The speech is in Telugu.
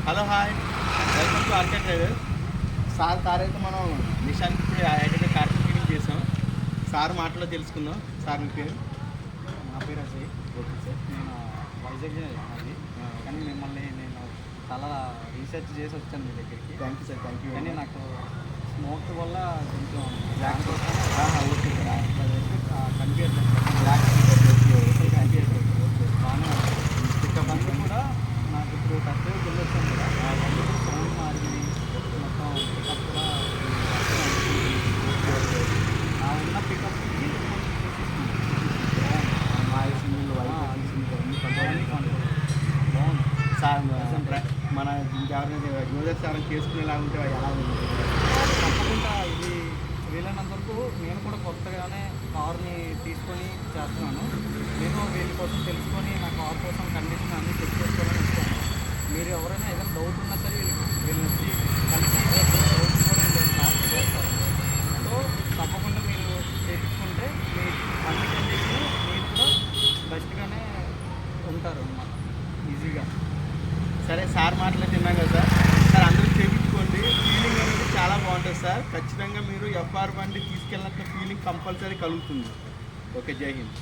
Hello hi, welcome to RK trader. Sir car అయితే మనం నిషానికి ఇప్పుడు ఐడెంటిటీ కార్ క్లీనింగ్ చేసాం. సార్ మాటలో తెలుసుకుందాం. సార్ మీ పేరు? నా పేరు అజయ్. Okay sir. నేను వైజాగ్ అది కానీ మిమ్మల్ని నేను చాలా రీసెర్చ్ చేసి వచ్చాను మీ దగ్గరికి. Thank you sir, thank you. కానీ నాకు స్మోక్ వల్ల కొంచెం బ్లాక్ బ్లాక్ ఓకే సార్. కనిపించట్లేదు. బ్లాక్ కనిపించట్లేదు. ఓకే. బాగానే పికప్ బండ్లు కూడా నాకు ఇప్పుడు ఫస్ట్ వెళ్ళొచ్చాను కదా బండ్లు కూడా సౌండ్ మారింది. మొత్తం పికప్ కూడా నా ఉన్న పికప్కి నాయిస్ సింగిల్ వైట్ సింగిల్ అన్ని కంట్రోల్. బాగుంది. సార్ మన ఇంకెవరైనా యూజర్స్ ఎవరైనా చేసుకునేలా ఉంటే ఎలా ఉంది? తప్పకుండా ఇది వీలైనంత వరకు నేను కూడా కొత్తగానే కార్ని తీసుకొని చేస్తున్నాను. నేను వీళ్ళ కోసం తెలుసుకొని నా కార్ కోసం కండిషన్ అన్నీ చెక్ చేసుకోవాలని వచ్చాను. మీరు ఎవరైనా ఏదైనా డౌట్ ఉన్నా సరే వీళ్ళని వచ్చి కలిసి డౌట్స్ కూడా క్లారిఫై చేస్తారు. సో తప్పకుండా మీరు చేయించుకుంటే మీ అన్ని కండిషన్ మీరు కూడా బెస్ట్గానే ఉంటారు అన్నమాట ఈజీగా. సరే, సార్ మాటలు తిన్నాం కదా సార్. సార్ అందరూ చేయించుకోండి. ఫీలింగ్ అనేది చాలా బాగుంటుంది సార్. ఖచ్చితంగా మీరు ఎఫ్ఆర్ బండి తీసుకెళ్ళినంత ఫీలింగ్ కంపల్సరీ కలుగుతుంది. ఓకే, జై హింద్.